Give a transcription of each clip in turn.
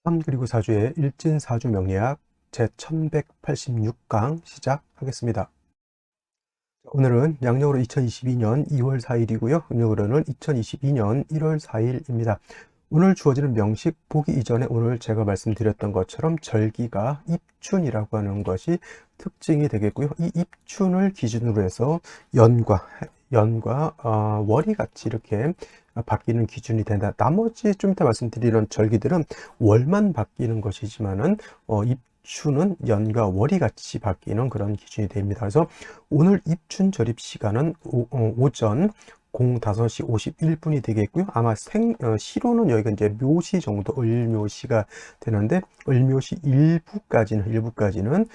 삼 그리고 사주의 일진사주 명리학 제1186강 시작하겠습니다. 오늘은 양력으로 2022년 2월 4일이고요. 음력으로는 2022년 1월 4일입니다. 오늘 주어지는 명식 보기 이전에 오늘 제가 말씀드렸던 것처럼 절기가 입춘이라고 하는 것이 특징이 되겠고요. 이 입춘을 기준으로 해서 연과 월이 같이 이렇게 바뀌는 기준이 된다. 나머지 좀 이따 말씀드리는 절기들은 월만 바뀌는 것이지만은 입춘은 연과 월이 같이 바뀌는 그런 기준이 됩니다. 그래서 오늘 입춘 절입 시간은 오전 05시 51분이 되겠고요. 아마 시로는 여기가 이제 묘시 정도, 을묘시가 되는데, 을묘시 일부까지는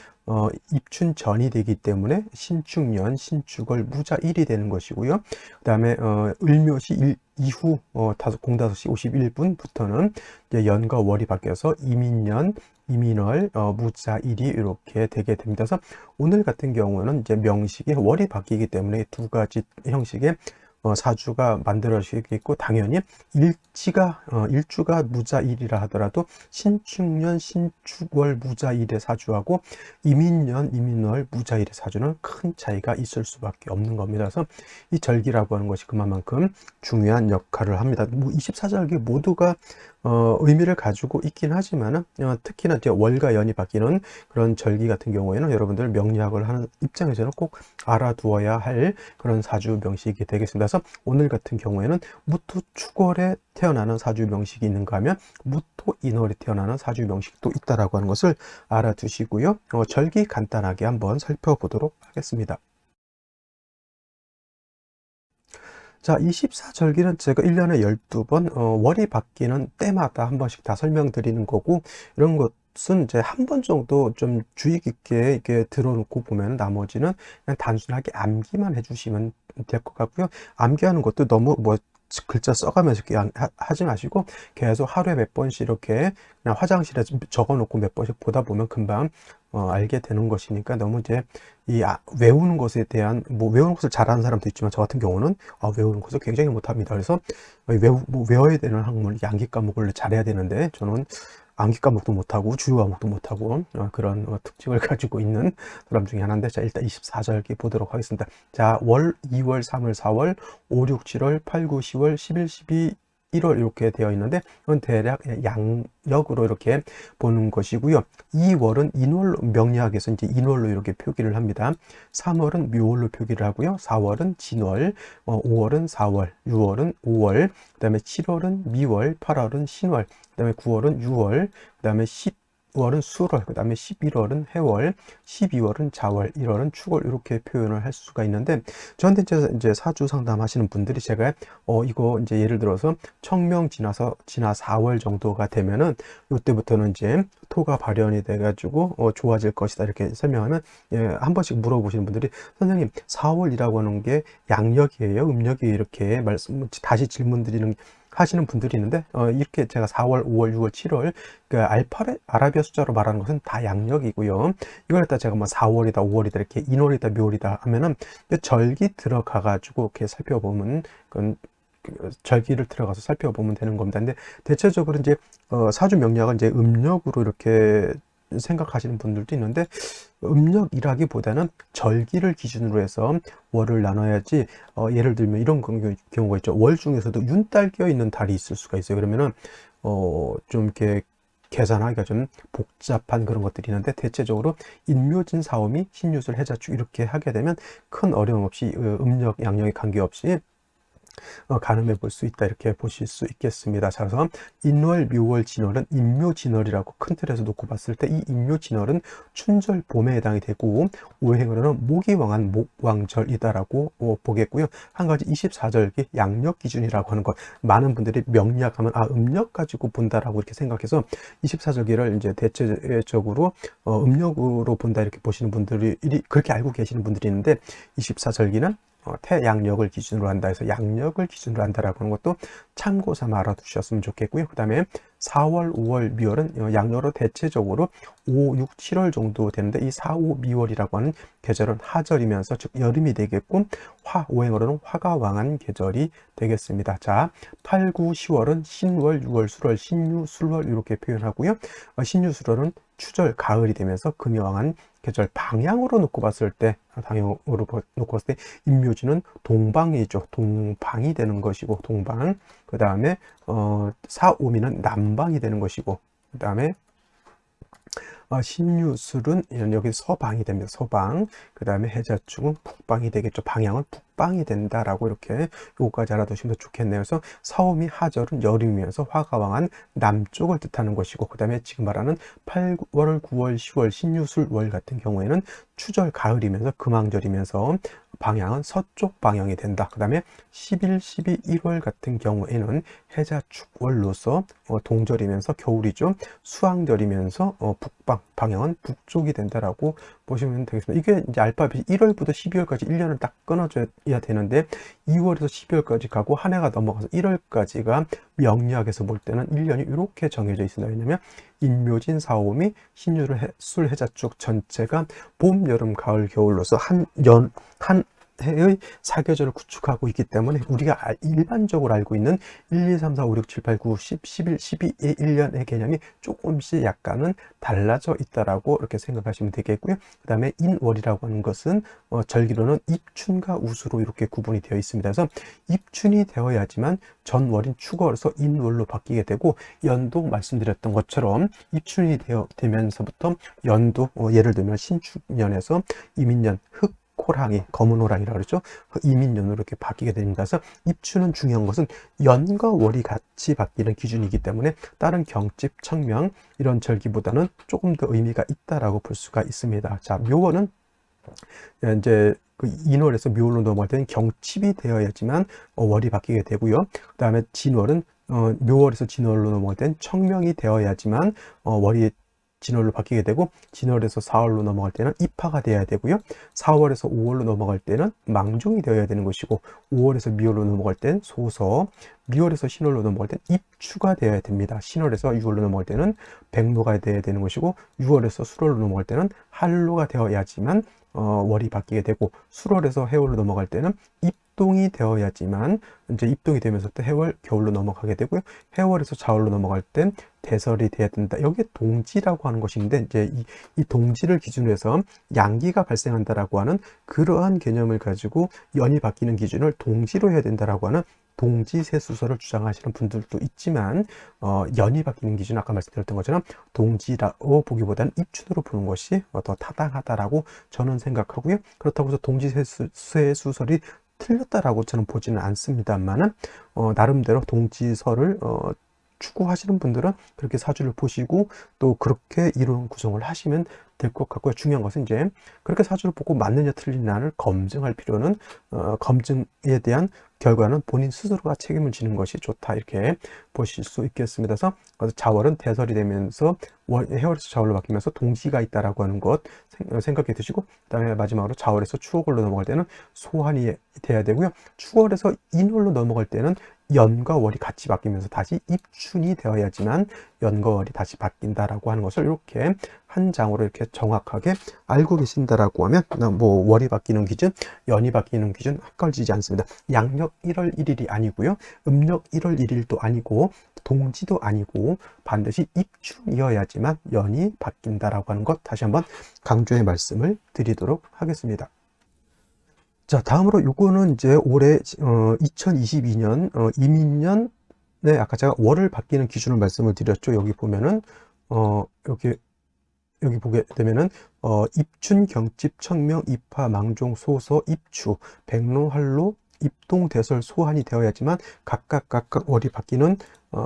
입춘 전이 되기 때문에 신축년, 신축월 무자일이 되는 것이고요. 그 다음에 을묘시 이후 05시 51분부터는 이제 연과 월이 바뀌어서 이민년, 이민월, 무자일이 이렇게 되게 됩니다. 그래서 오늘 같은 경우는 이제 명식에 월이 바뀌기 때문에 두 가지 형식의 사주가 만들어지겠고, 당연히 일주가 무자일이라 하더라도 신축년 신축월 무자일의 사주하고 이민년 이민월 무자일의 사주는 큰 차이가 있을 수밖에 없는 겁니다. 그래서 이 절기라고 하는 것이 그만큼 중요한 역할을 합니다. 24절기 모두가 의미를 가지고 있긴 하지만은 특히나 이제 월과 연이 바뀌는 그런 절기 같은 경우에는 여러분들 명리학을 하는 입장에서는 꼭 알아두어야 할 그런 사주 명식이 되겠습니다. 그래서 오늘 같은 경우에는 무토 축월에 태어나는 사주 명식이 있는가 하면 무토 인월에 태어나는 사주 명식도 있다라고 하는 것을 알아두시고요. 절기 간단하게 한번 살펴보도록 하겠습니다. 자, 24절기는 제가 1년에 12번 월이 바뀌는 때마다 한 번씩 다 설명드리는 거고, 이런 것은 이제 한 번 정도 좀 주의 깊게 이렇게 들어놓고 보면 나머지는 그냥 단순하게 암기만 해주시면 될 것 같고요. 암기하는 것도 너무 글자 써가면서 이렇게 하지 마시고 계속 하루에 몇 번씩 이렇게 그냥 화장실에 적어놓고 몇 번씩 보다 보면 금방 알게 되는 것이니까, 너무 이제 외우는 것에 대한 외우는 것을 잘하는 사람도 있지만 저 같은 경우는 외우는 것을 굉장히 못합니다. 그래서 외워야 되는 학문, 암기 과목을 잘해야 되는데 저는 암기 과목도 못하고 주요 과목도 못하고 그런 특징을 가지고 있는 사람 중에 하나인데, 자, 일단 24절기 보도록 하겠습니다. 자, 월, 2월, 3월, 4월, 5, 6, 7월, 8, 9, 10월, 11, 12, 1월 이렇게 되어 있는데, 이건 대략 양력으로 이렇게 보는 것이고요. 2월은 인월로, 명리학에서 이제 인월로 이렇게 표기를 합니다. 3월은 묘월로 표기를 하고요. 4월은 진월, 5월은 4월, 6월은 5월, 그 다음에 7월은 미월, 8월은 신월, 그 다음에 9월은 6월, 그 다음에 10월은 수월, 그 다음에 11월은 해월, 12월은 자월, 1월은 축월, 이렇게 표현을 할 수가 있는데, 저한테 이제 사주 상담하시는 분들이 제가 이거 이제 예를 들어서 청명 지나 4월 정도가 되면은 이때부터는 이제 토가 발현이 돼가지고 좋아질 것이다 이렇게 설명하면, 한 번씩 물어보시는 분들이 선생님 4월이라고 하는 게 양력이에요, 음력이 이렇게 다시 질문 드리는 하시는 분들이 있는데, 이렇게 제가 4월, 5월, 6월, 7월 그 알파벳 아라비아 숫자로 말하는 것은 다 양력이고요. 이걸 갖다 제가 4월이다, 5월이다 이렇게 인월이다, 묘월이다 하면은 절기 들어가 가지고 이렇게 살펴보면 절기를 들어가서 살펴보면 되는 겁니다. 근데 대체적으로 이제 사주 명리학은 이제 음력으로 이렇게 생각하시는 분들도 있는데, 음력이라기보다는 절기를 기준으로 해서 월을 나눠야지, 예를 들면 이런 경우가 있죠. 월 중에서도 윤달 껴 있는 달이 있을 수가 있어요. 그러면은 좀 이렇게 계산하기가 좀 복잡한 그런 것들이 있는데, 대체적으로 인묘진 사오미 신유술 해자축 이렇게 하게 되면 큰 어려움 없이 음력 양력에 관계없이 가늠해 볼 수 있다 이렇게 보실 수 있겠습니다. 자, 그래서 인월, 묘월, 진월은 인묘진월이라고 큰 틀에서 놓고 봤을 때, 이 인묘진월은 춘절 봄에 해당이 되고 오행으로는 목이왕한 목왕절이다라고 보겠고요. 한 가지 24절기 양력 기준이라고 하는 것, 많은 분들이 명리학하면 음력 가지고 본다라고 이렇게 생각해서 24절기를 이제 대체적으로 음력으로 본다 이렇게 보시는 분들이 그렇게 알고 계시는 분들이 있는데, 24절기는 태양력을 기준으로 한다 해서 양력을 기준으로 한다라고 하는 것도 참고 삼아 알아두셨으면 좋겠고요. 그 다음에 4월, 5월, 미월은 양력으로 대체적으로 5, 6, 7월 정도 되는데 이 4, 5, 미월이라고 하는 계절은 하절이면서 즉 여름이 되겠고 오행으로는 화가 왕한 계절이 되겠습니다. 자, 8, 9, 10월은 신월, 6월, 수월, 신유, 술월 이렇게 표현하고요. 신유, 술월은 추절, 가을이 되면서 금이 왕한 계절. 방향으로 놓고 봤을 때 임묘지는 동방이죠. 동방이 되는 것이고 동방. 그 다음에 사오미는 남방이 되는 것이고 그 다음에 신유술은 여기 서방이 됩니다. 서방. 그 다음에 해자축은 북방이 되겠죠. 방향은 북방이 된다라고 이렇게 요거까지 알아두시면 좋겠네요. 그래서 사오미 하절은 여름이면서 화가 왕한 남쪽을 뜻하는 것이고 그 다음에 지금 말하는 8월, 9월, 10월 신유술월 같은 경우에는 추절 가을이면서 금왕절이면서 방향은 서쪽 방향이 된다. 그 다음에 11, 12, 1월 같은 경우에는 해자축월로서 동절이면서 겨울이죠. 수왕절이면서 북방, 방향은 북쪽이 된다라고 보시면 되겠습니다. 이게 이제 알파벳이 1월부터 12월까지 1년을 딱 끊어줘야 되는데 2월에서 12월까지 가고 한 해가 넘어가서 1월까지가 명리학에서 볼 때는 1년이 이렇게 정해져 있습니다. 왜냐하면 인묘진, 사오미, 신유를 술, 해자축 전체가 봄, 여름, 가을, 겨울로서 한 해의 사계절을 구축하고 있기 때문에 우리가 일반적으로 알고 있는 1, 2, 3, 4, 5, 6, 7, 8, 9, 10, 11, 12의 1년의 개념이 조금씩 약간은 달라져 있다라고 이렇게 생각하시면 되겠고요. 그 다음에 인월이라고 하는 것은 절기로는 입춘과 우수로 이렇게 구분이 되어 있습니다. 그래서 입춘이 되어야지만 전월인 축월에서 인월로 바뀌게 되고 연도 말씀드렸던 것처럼 입춘이 되면서부터 연도 예를 들면 신축년에서 이민년 흑호랑이, 검은 호랑이라고 그러죠. 이민년으로 이렇게 바뀌게 됩니다. 그래서 입춘은 중요한 것은 연과 월이 같이 바뀌는 기준이기 때문에 다른 경집, 청명 이런 절기보다는 조금 더 의미가 있다라고 볼 수가 있습니다. 자, 묘월은 이제 그 인월에서 묘월로 넘어갈 때는 경칩이 되어야지만 월이 바뀌게 되고요. 그 다음에 진월은 묘월에서 진월로 넘어갈 때는 청명이 되어야지만 월이 진월로 바뀌게 되고 진월에서 4월로 넘어갈 때는 입하가 되어야 되고요. 4월에서 5월로 넘어갈 때는 망종이 되어야 되는 것이고 5월에서 미월로 넘어갈 때는 소서, 미월에서 신월로 넘어갈 때는 입추가 되어야 됩니다. 신월에서 6월로 넘어갈 때는 백로가 되어야 되는 것이고 6월에서 수월로 넘어갈 때는 한로가 되어야지만 월이 바뀌게 되고 수월에서 해월로 넘어갈 때는 입동이 되어야지만 이제 입동이 되면서 또 해월, 겨울로 넘어가게 되고요. 해월에서 자월로 넘어갈 땐 대설이 돼야 된다. 여기에 동지라고 하는 것인데 이제 이 동지를 기준으로 해서 양기가 발생한다라고 하는 그러한 개념을 가지고 연이 바뀌는 기준을 동지로 해야 된다라고 하는 동지세수설을 주장하시는 분들도 있지만 연이 바뀌는 기준 아까 말씀드렸던 것처럼 동지라고 보기보다는 입춘으로 보는 것이 더 타당하다라고 저는 생각하고요. 그렇다고 해서 동지세수설이 틀렸다라고 저는 보지는 않습니다만은 나름대로 동지설을 추구하시는 분들은 그렇게 사주를 보시고 또 그렇게 이론 구성을 하시면 될 것 같고요. 중요한 것은 이제 그렇게 사주를 보고 맞느냐 틀리냐를 검증할 필요는 검증에 대한 결과는 본인 스스로가 책임을 지는 것이 좋다 이렇게 보실 수 있겠습니다. 그래서 자월은 대설이 되면서 해월에서 자월로 바뀌면서 동지가 있다라고 하는 것 생각해 두시고 그다음에 마지막으로 자월에서 추월로 넘어갈 때는 소환이 돼야 되고요. 추월에서 인월로 넘어갈 때는 연과 월이 같이 바뀌면서 다시 입춘이 되어야지만 연과 월이 다시 바뀐다라고 하는 것을 이렇게 한 장으로 이렇게 정확하게 알고 계신다라고 하면 뭐 월이 바뀌는 기준, 연이 바뀌는 기준 헷갈리지 않습니다. 양력 1월 1일이 아니고요. 음력 1월 1일도 아니고 동지도 아니고 반드시 입춘이어야지만 연이 바뀐다라고 하는 것 다시 한번 강조의 말씀을 드리도록 하겠습니다. 자, 다음으로 요거는 이제 올해 2022년 이민년 아까 제가 월을 바뀌는 기준을 말씀을 드렸죠. 여기 보면은 여기 보게 되면은 입춘, 경칩, 청명, 입하, 망종, 소서, 입추, 백로, 할로, 입동, 대설, 소환이 되어야지만 각각 월이 바뀌는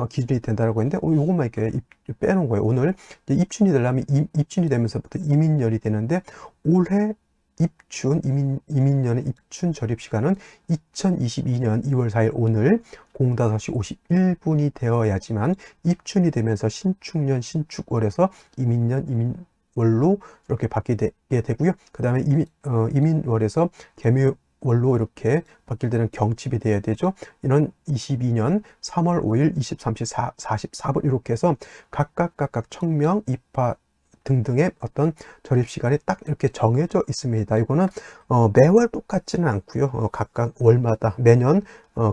기준이 된다라고 했는데 요것만 이렇게 빼놓은 거예요. 오늘 이제 입춘이 되려면 입춘이 되면서부터 이민년이 되는데 올해 입춘, 이민년의 입춘 절입시간은 2022년 2월 4일 오늘 05시 51분이 되어야지만 입춘이 되면서 신축년, 신축월에서 이민년, 이민월로 이렇게 바뀌게 되고요. 그 다음에 이민월에서 월로 이렇게 바뀔 때는 경칩이 돼야 되죠. 이는 22년 3월 5일 23시 44분 이렇게 해서 각각 청명, 입하 등등의 어떤 절입 시간이 딱 이렇게 정해져 있습니다. 이거는 매월 똑같지는 않고요. 각각 월마다 매년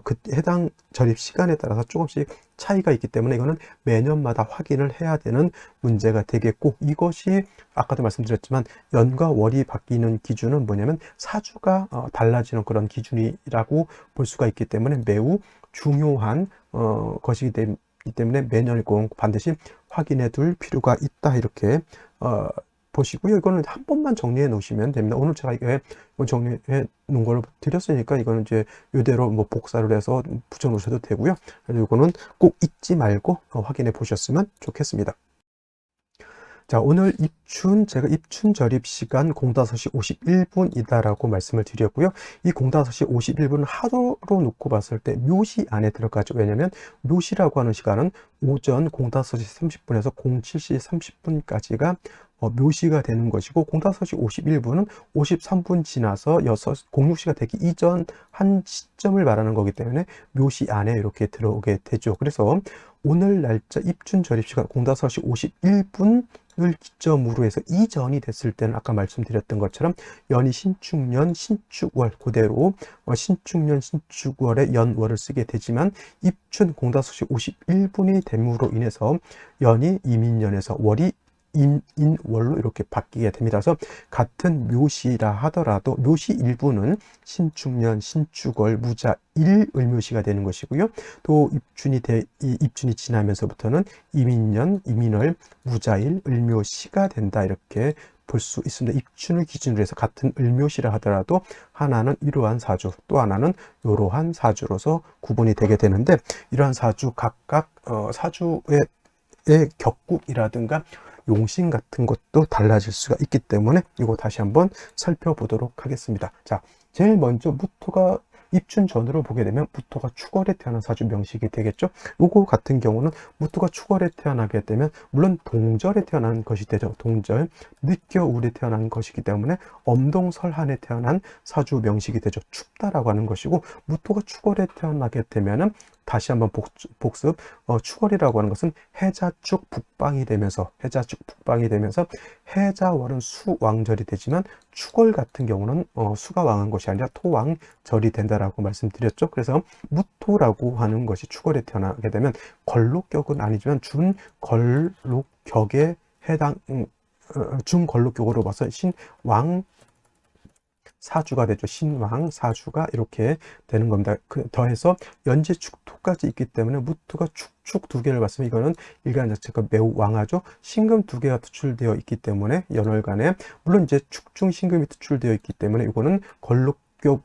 그 해당 절입 시간에 따라서 조금씩 차이가 있기 때문에 이거는 매년마다 확인을 해야 되는 문제가 되겠고, 이것이 아까도 말씀드렸지만 연과 월이 바뀌는 기준은 뭐냐면 사주가 달라지는 그런 기준이라고 볼 수가 있기 때문에 매우 중요한 것이기 때문에 매년 꼭 반드시 확인해 둘 필요가 있다, 이렇게 보시고요. 이거는 한 번만 정리해 놓으시면 됩니다. 오늘 제가 이거 정리해 놓은 걸 드렸으니까 이거는 이제 이대로 뭐 복사를 해서 붙여 놓으셔도 되고요. 그래서 이거는 꼭 잊지 말고 확인해 보셨으면 좋겠습니다. 자, 오늘 제가 입춘 절입 시간 05시 51분이다라고 말씀을 드렸고요. 이 05시 51분은 하루로 놓고 봤을 때 묘시 안에 들어가죠. 왜냐면 묘시라고 하는 시간은 오전 05시 30분에서 07시 30분까지가 묘시가 되는 것이고, 05시 51분은 53분 지나서 06시가 되기 이전 한 시점을 말하는 거기 때문에 묘시 안에 이렇게 들어오게 되죠. 그래서 오늘 날짜 입춘 절입 시간 05시 51분을 기점으로 해서 이전이 됐을 때는 아까 말씀드렸던 것처럼 연이 신축년, 신축월, 그대로 신축년, 신축월에 연월을 쓰게 되지만 입춘 05시 51분이 됨으로 인해서 연이 이민년에서 월이 인월로 이렇게 바뀌게 됩니다. 그래서 같은 묘시라 하더라도 묘시 일부는 신축년, 신축월, 무자, 을묘시가 되는 것이고요. 또 입춘이 지나면서부터는 이민년, 이민월, 무자일, 을묘시가 된다, 이렇게 볼 수 있습니다. 입춘을 기준으로 해서 같은 을묘시라 하더라도 하나는 이러한 사주, 또 하나는 이러한 사주로서 구분이 되게 되는데, 이러한 사주 각각 사주의 격국이라든가 용신 같은 것도 달라질 수가 있기 때문에 이거 다시 한번 살펴보도록 하겠습니다. 자, 제일 먼저 무토가 입춘 전으로 보게 되면 무토가 축월에 태어난 사주 명식이 되겠죠. 요거 같은 경우는 무토가 축월에 태어나게 되면 물론 동절에 태어난 것이 되죠. 동절, 늦겨울에 태어난 것이기 때문에 엄동설한에 태어난 사주 명식이 되죠. 춥다라고 하는 것이고, 무토가 축월에 태어나게 되면은 다시 한번 복습, 축월이라고 하는 것은 해자축 북방이 되면서 해자월은 수왕절이 되지만 축월 같은 경우는 수가 왕한 것이 아니라 토왕절이 된다라고 말씀드렸죠. 그래서 무토라고 하는 것이 축월에 태어나게 되면 걸록격은 아니지만 준걸록격에 해당 준걸록격으로 봐서 신왕 사주가 되죠. 신왕 사주가 이렇게 되는 겁니다. 더해서 연재축토까지 있기 때문에 무토가 축축 두 개를 봤으면 이거는 일간 자체가 매우 왕하죠. 신금 두 개가 투출되어 있기 때문에 연월간에, 물론 이제 축중 신금이 투출되어 있기 때문에 이거는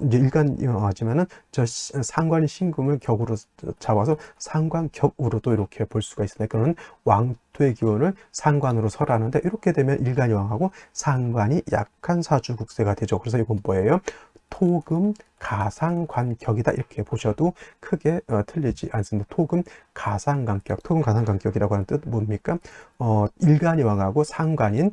이제 일간하지만은 저 상관이 신금을 격으로 잡아서 상관격으로도 이렇게 볼 수가 있습니다. 그러는 왕토의 기운을 상관으로 설하는데, 이렇게 되면 일간이 왕하고 상관이 약한 사주 국세가 되죠. 그래서 이건 뭐예요? 토금 가상관격이다, 이렇게 보셔도 크게 틀리지 않습니다. 토금 가상관격이라고 하는 뜻 뭡니까? 일간이 왕하고 상관인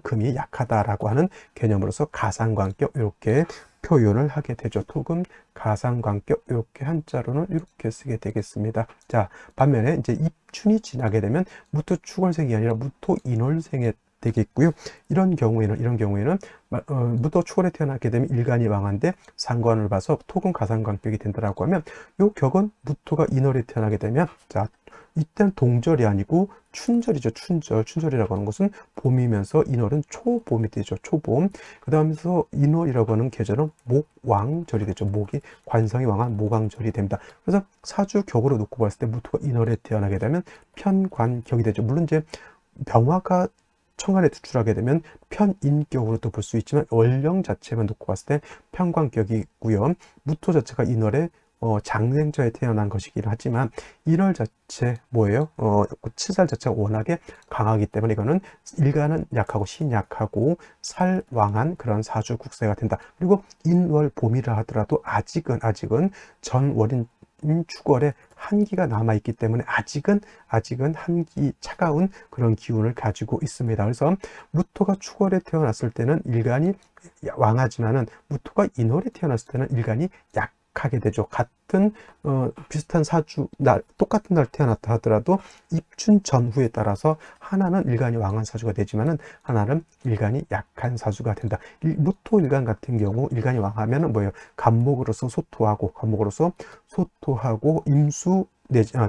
금이 약하다라고 하는 개념으로서 가상관격, 이렇게 표현을 하게 되죠. 토금 가상관격, 이렇게 한자로는 이렇게 쓰게 되겠습니다. 자, 반면에 이제 입춘이 지나게 되면 무토 축월생이 아니라 무토 인월생에 되겠고요. 이런 경우에는 무토 축월에 태어나게 되면 일간이 왕한데 상관을 봐서 토금 가상관격이 된다라고 하면, 요 격은 무토가 인월에 태어나게 되면, 자, 이때는 동절이 아니고 춘절이죠. 춘절이라고 하는 것은 봄이면서 인월은 초봄이 되죠. 초봄. 그 다음에서 인월이라고 하는 계절은 목왕절이 되죠. 목이 관성이 왕한 목왕절이 됩니다. 그래서 사주격으로 놓고 봤을 때 무토가 인월에 태어나게 되면 편관격이 되죠. 물론 이제 병화가 천간에 투출하게 되면 편인격으로도 볼 수 있지만 월령 자체만 놓고 봤을 때 편관격이고요. 무토 자체가 인월에 장생자에 태어난 것이긴 하지만 인월 자체 뭐예요? 치살 자체가 워낙에 강하기 때문에 이거는 일간은 약하고 신약하고 살왕한 그런 사주 국세가 된다. 그리고 인월 봄이라 하더라도 아직은 전월인 축월에 한기가 남아있기 때문에 아직은 한기, 차가운 그런 기운을 가지고 있습니다. 그래서 무토가 축월에 태어났을 때는 일간이 왕하지만은 무토가 인월에 태어났을 때는 일간이 약하게 되죠. 같은 비슷한 사주 날, 똑같은 날 태어났다 하더라도 입춘 전후에 따라서 하나는 일간이 왕한 사주가 되지만은 하나는 일간이 약한 사주가 된다. 무토 일간 같은 경우 일간이 왕하면은 뭐예요? 간목으로서 소토하고 임수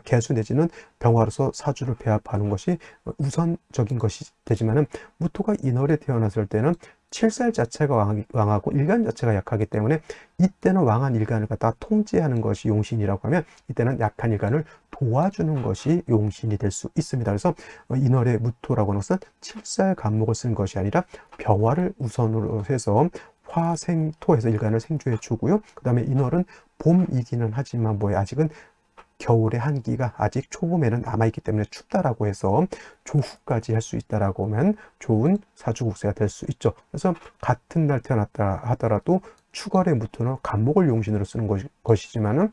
개수 내지는 병화로서 사주를 배합하는 것이 우선적인 것이 되지만은 무토가 인월에 태어났을 때는 칠살 자체가 왕하고 일간 자체가 약하기 때문에 이때는 왕한 일간을 갖다 통제하는 것이 용신이라고 하면 이때는 약한 일간을 도와주는 것이 용신이 될 수 있습니다. 그래서 인월의 무토라고 하는 것은 칠살 간목을 쓴 것이 아니라 병화를 우선으로 해서 화생토에서 일간을 생주해 주고요. 그 다음에 인월은 봄이기는 하지만 아직은 겨울의 한기가 아직 초봄에는 남아있기 때문에 춥다라고 해서 조후까지 할 수 있다라고 하면 좋은 사주국세가 될 수 있죠. 그래서 같은 날 태어났다 하더라도 축월의 무토는 간목을 용신으로 쓰는 것이지만은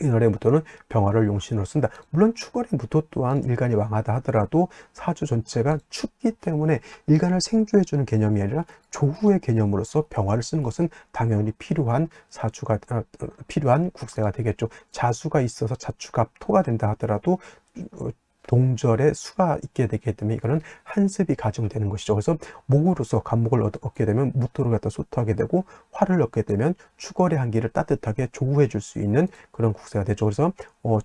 인월의무토는 병화를 용신으로 쓴다. 물론 축월의 무토 또한 일간이 왕하다 하더라도 사주 전체가 춥기 때문에 일간을 생주해주는 개념이 아니라 조후의 개념으로서 병화를 쓰는 것은 당연히 필요한 사주가 필요한 국세가 되겠죠. 자수가 있어서 자축합 토가 된다 하더라도 동절에 수가 있게 되기 때문에 이거는 한습이 가중되는 것이죠. 그래서 목으로서 간목을 얻게 되면 무토를 갖다 소토하게 되고 화를 얻게 되면 축월의 한기를 따뜻하게 조우해 줄 수 있는 그런 국세가 되죠. 그래서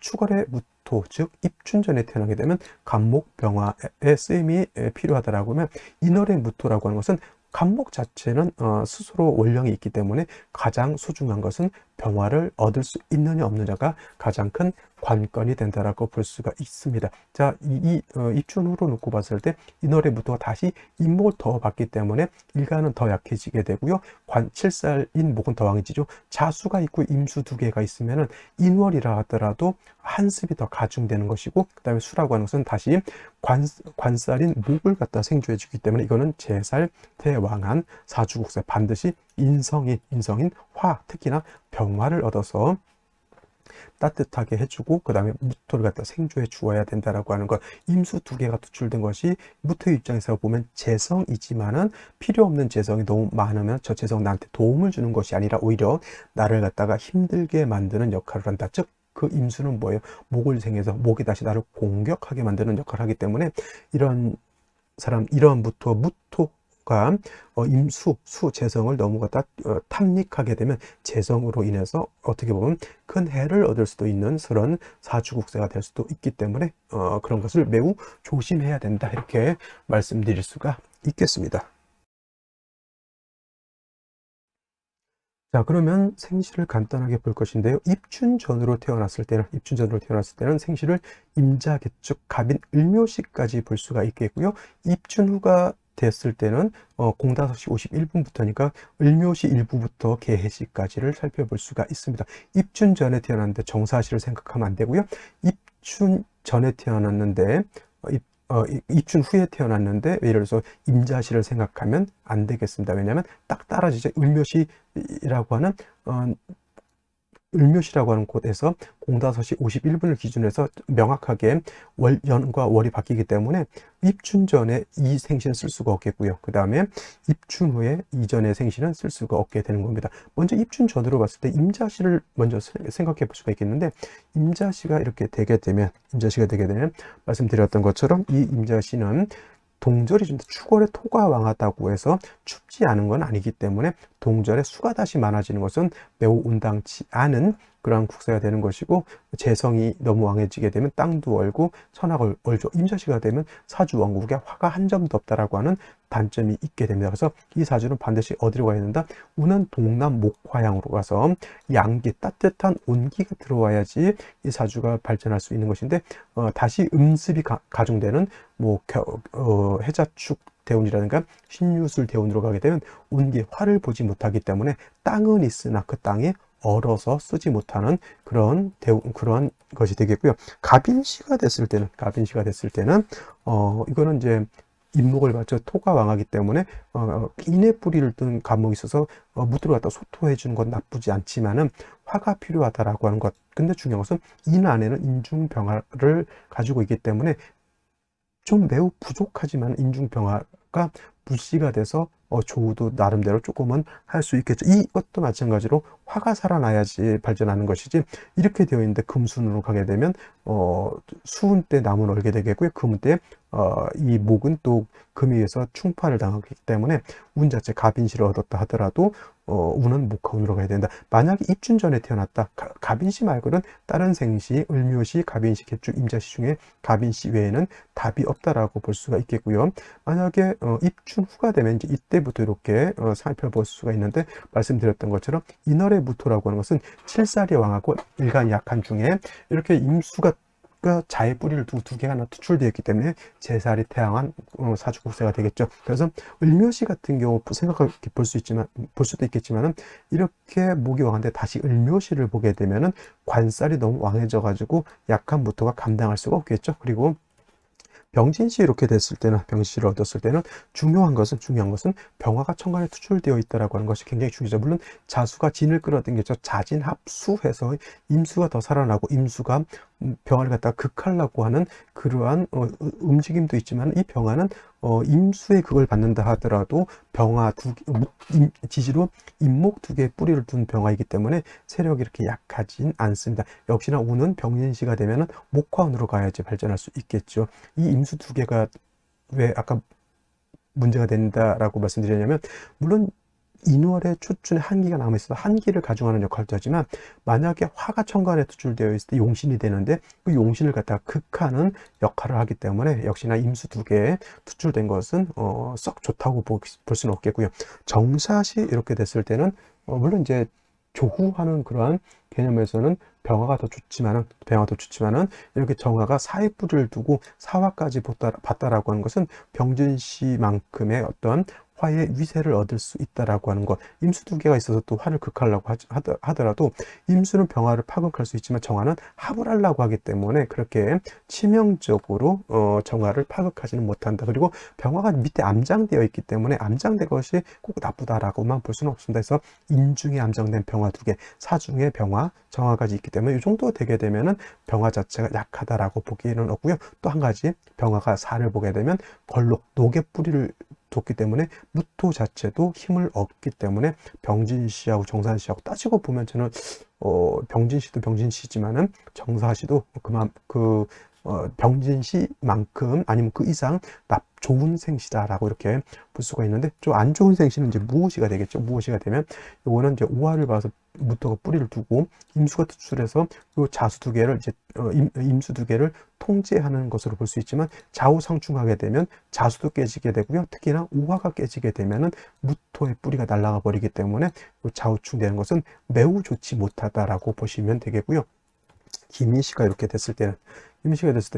축월의 무토 즉 입춘전에 태어나게 되면 간목 병화의 쓰임이 필요하다라고 하면 인월의 무토라고 하는 것은 간목 자체는 스스로 원령이 있기 때문에 가장 소중한 것은 병화를 얻을 수 있느냐 없느냐가 가장 큰 관건이 된다라고 볼 수가 있습니다. 자, 입춘 후로 놓고 봤을 때 인월의 무토가 다시 인목을 더 받기 때문에 일간은 더 약해지게 되고요. 칠살인 목은 더 왕해지죠. 자수가 있고 임수 두 개가 있으면은 인월이라 하더라도 한습이 더 가중되는 것이고, 그 다음에 수라고 하는 것은 다시 관살인 목을 갖다 생주해 주기 때문에 이거는 제살 대왕한 사주국세, 반드시 인성인 화, 특히나 병화를 얻어서 따뜻하게 해주고 그 다음에 무토를 갖다 생주해 주어야 된다라고 하는 것. 임수 두 개가 투출된 것이 무토의 입장에서 보면 재성이지만은 필요 없는 재성이 너무 많으면 저 재성 나한테 도움을 주는 것이 아니라 오히려 나를 갖다가 힘들게 만드는 역할을 한다. 즉 그 임수는 뭐예요? 목을 생해서 목이 다시 나를 공격하게 만드는 역할을 하기 때문에 이런 무토가 임수, 재성을 너무 갖다 탐닉하게 되면 재성으로 인해서 어떻게 보면 큰 해를 얻을 수도 있는 그런 사주국세가 될 수도 있기 때문에 그런 것을 매우 조심해야 된다, 이렇게 말씀드릴 수가 있겠습니다. 자, 그러면 생시를 간단하게 볼 것인데요. 입춘 전으로 태어났을 때는 생시를 임자, 개축, 갑인, 을묘시까지 볼 수가 있겠고요. 입춘 후가 됐을 때는 05시 51분부터니까 을묘시 일부부터 개해시까지를 살펴볼 수가 있습니다. 입춘 전에 태어났는데 정사시를 생각하면 안 되고요. 입춘 전에 태어났는데 입춘 후에 태어났는데 예를 들어서 임자시를 생각하면 안 되겠습니다. 왜냐하면 딱 따라지죠. 을묘시라고 하는 곳에서 05시 51분을 기준으로 해서 명확하게 연과 월이 바뀌기 때문에 입춘 전에 이 생신은 쓸 수가 없겠고요. 그 다음에 입춘 후에 이전의 생신은 쓸 수가 없게 되는 겁니다. 먼저 입춘 전으로 봤을 때 임자시를 먼저 생각해 볼 수가 있겠는데, 임자시가 되게 되면 말씀드렸던 것처럼 이 임자시는 동절이 좀 축월의 토가 왕하다고 해서 춥지 않은 건 아니기 때문에 동절에 수가 다시 많아지는 것은 매우 온당치 않은 그러한 국세가 되는 것이고, 재성이 너무 왕해지게 되면 땅도 얼고 천하가 얼죠. 임자시가 되면 사주 왕국에 화가 한 점도 없다라고 하는 단점이 있게 됩니다. 그래서 이 사주는 반드시 어디로 가야 된다? 우는 동남 목화양으로 가서 양기, 따뜻한 온기가 들어와야지 이 사주가 발전할 수 있는 것인데, 다시 음습이 가중되는 해자축 대운이라든가 신유술 대운으로 가게 되면 온기, 화를 보지 못하기 때문에 땅은 있으나 그 땅에 얼어서 쓰지 못하는 그런 것이 되겠고요. 갑인시가 됐을 때는 이거는 이제 임목을 맞춰 토가 왕하기 때문에 인의 뿌리를 둔 감목이 있어서 무토를 갖다 소토해 주는 건 나쁘지 않지만은 화가 필요하다라고 하는 것. 근데 중요한 것은 인 안에는 인중병화를 가지고 있기 때문에 좀 매우 부족하지만 인중병화가 불씨가 돼서 조우도 나름대로 조금은 할 수 있겠죠. 이것도 마찬가지로 화가 살아나야지 발전하는 것이지, 이렇게 되어 있는데 금순으로 가게 되면 수운 때 나무는 얼게 되겠고요. 금 때 이 목은 또 금에 의해서 충파를 당하기 때문에 운 자체 갑인시를 얻었다 하더라도 운은 목화운으로 가야 된다. 만약에 입춘전에 태어났다, 갑인시 말고는 다른 생시, 을묘시, 갑인시, 개축, 임자시 중에 갑인시 외에는 답이 없다라고 볼 수가 있겠고요. 만약에 입춘 후가 되면 이제 이때부터 이렇게 살펴볼 수가 있는데, 말씀드렸던 것처럼 인월의 무토라고 하는 것은 칠살이 왕하고 일간이 약한 중에 이렇게 임수가 자의 뿌리를 두 개가 하나 투출되어 있기 때문에 제살이 태양한 사주국세가 되겠죠. 그래서 을묘시 같은 경우 생각해 볼 수도 있겠지만은, 이렇게 목이 왕한데 다시 을묘시를 보게 되면은 관살이 너무 왕해져 가지고 약한 무토가 감당할 수가 없겠죠. 그리고 병진시 이렇게 됐을 때는, 병시를 얻었을 때는 중요한 것은 병화가 천간에 투출되어 있다라고 하는 것이 굉장히 중요하죠. 물론 자수가 진을 끌어당겼죠. 자진 합수해서 임수가 더 살아나고 임수가 병화를 갖다가 극하려고 하는 그러한 움직임도 있지만, 이 병화는 임수의 극을 받는다 하더라도 병화 지지로 임목 두 개의 뿌리를 둔 병화이기 때문에 세력이 이렇게 약하진 않습니다. 역시나 운은 병진시가 되면은 목화운으로 가야지 발전할 수 있겠죠. 이 임수 두 개가 왜 아까 문제가 된다라고 말씀드렸냐면, 물론 인월에 초춘에 한기가 남아있어서 한기를 가중하는 역할도 하지만, 만약에 화가 천간에 투출되어 있을 때 용신이 되는데 그 용신을 갖다가 극하는 역할을 하기 때문에, 역시나 임수 두 개에 투출된 것은 썩 좋다고 볼 수는 없겠고요. 정사시 이렇게 됐을 때는 물론 이제 조후하는 그러한 개념에서는 병화가 더 좋지만은 이렇게 정화가 사의 뿌리를 두고 사화까지 봤다라고 하는 것은 병진시만큼의 어떤 화의 위세를 얻을 수 있다라고 하는 것. 임수 두 개가 있어서 또 화를 극하려고 하더라도 임수는 병화를 파극할 수 있지만 정화는 합을 하려고 하기 때문에 그렇게 치명적으로 정화를 파극하지는 못한다. 그리고 병화가 밑에 암장되어 있기 때문에 암장된 것이 꼭 나쁘다라고만 볼 수는 없습니다. 그래서 인중에 암장된 병화 두 개, 사중에 병화, 정화까지 있기 때문에 이 정도 되게 되면은 병화 자체가 약하다라고 보기는 없고요. 또 한 가지, 병화가 사를 보게 되면 걸록, 녹의 뿌리를 뒀기 때문에 무토 자체도 힘을 얻기 때문에 병진시하고 정사시하고 따지고 보면 저는 병진시도 병진시지만은 정사시도 병진시만큼 아니면 그 이상 좋은 생시다라고 이렇게 볼 수가 있는데, 좀 안 좋은 생시는 이제 무오시가 되겠죠. 무오시가 되면 요거는 이제 오화를 봐서 무토가 뿌리를 두고 임수가 투출해서 요 자수 두 개를 이제 임수 두 개를 통제하는 것으로 볼 수 있지만, 좌우상충하게 되면 자수도 깨지게 되고요. 특히나 오화가 깨지게 되면은 무토의 뿌리가 날아가 버리기 때문에 요 좌우충되는 것은 매우 좋지 못하다라고 보시면 되겠고요. 김인시가 이렇게 됐을 때는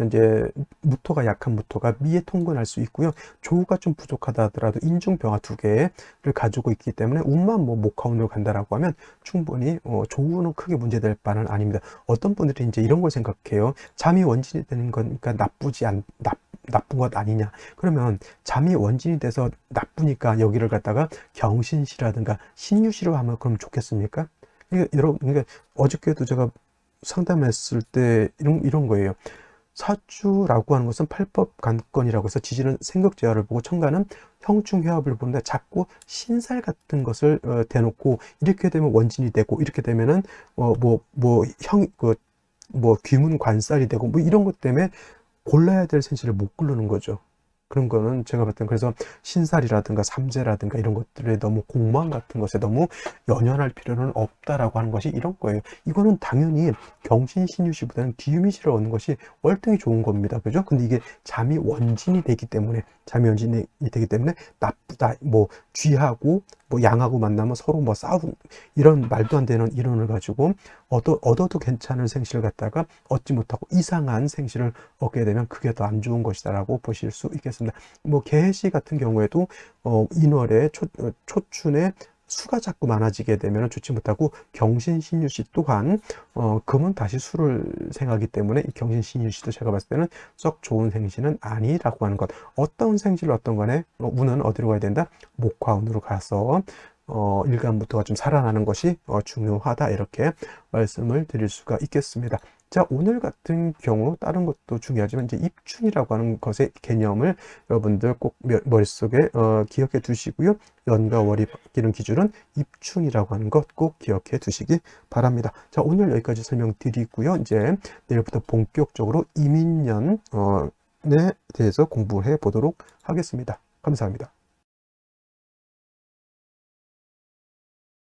이제 무토가 약한 무토가 미에 통근할 수 있고요. 조우가 좀 부족하다 하더라도 인중병화 두 개를 가지고 있기 때문에 운만 뭐 목화운으로 간다라고 하면 충분히 조우는 크게 문제될 바는 아닙니다. 어떤 분들이 이제 이런 걸 생각해요. 잠이 원진이 되는 거니까 나쁜 것 아니냐. 그러면 잠이 원진이 돼서 나쁘니까 여기를 갖다가 경신시라든가 신유시로 하면 그럼 좋겠습니까? 그러니까 어저께도 제가 상담했을 때 이런 거예요. 사주라고 하는 것은 팔법 간건이라고 해서 지지는 생극제화를 보고 청간은 형충회합을 보는데, 자꾸 신살 같은 것을 대놓고 이렇게 되면 원진이 되고 이렇게 되면은 귀문 관살이 되고 뭐 이런 것 때문에 골라야 될 생시를 못 고르는 거죠. 그런 거는 제가 봤을 때, 그래서 신살이라든가 삼재라든가 이런 것들에 너무 공망 같은 것에 너무 연연할 필요는 없다라고 하는 것이 이런 거예요. 이거는 당연히 경신신유시보다는 기유미시를 얻는 것이 월등히 좋은 겁니다. 그죠? 근데 이게 잠이 원진이 되기 때문에 나쁘다, 뭐 쥐하고 뭐 양하고 만나면 서로 뭐 싸우고 이런 말도 안 되는 이론을 가지고 얻어도 괜찮은 생시를 갖다가 얻지 못하고 이상한 생시를 얻게 되면 그게 더 안 좋은 것이다라고 보실 수 있겠습니다. 뭐 개해시 같은 경우에도 인월에 초춘에 수가 자꾸 많아지게 되면 좋지 못하고, 경신신유시 또한 금은 다시 수를 생하기 때문에 이 경신신유시도 제가 봤을 때는 썩 좋은 생신은 아니라고 하는 것. 어떤 생신을 어떤 간에 운은 어디로 가야 된다? 목화운으로 가서 일간부터가 좀 살아나는 것이 중요하다, 이렇게 말씀을 드릴 수가 있겠습니다. 자, 오늘 같은 경우 다른 것도 중요하지만 이제 입춘이라고 하는 것의 개념을 여러분들 꼭 머릿속에 기억해 두시고요. 연과 월이 바뀌는 기준은 입춘이라고 하는 것 꼭 기억해 두시기 바랍니다. 자, 오늘 여기까지 설명드리고요. 이제 내일부터 본격적으로 이민년에 대해서 공부해 보도록 하겠습니다. 감사합니다.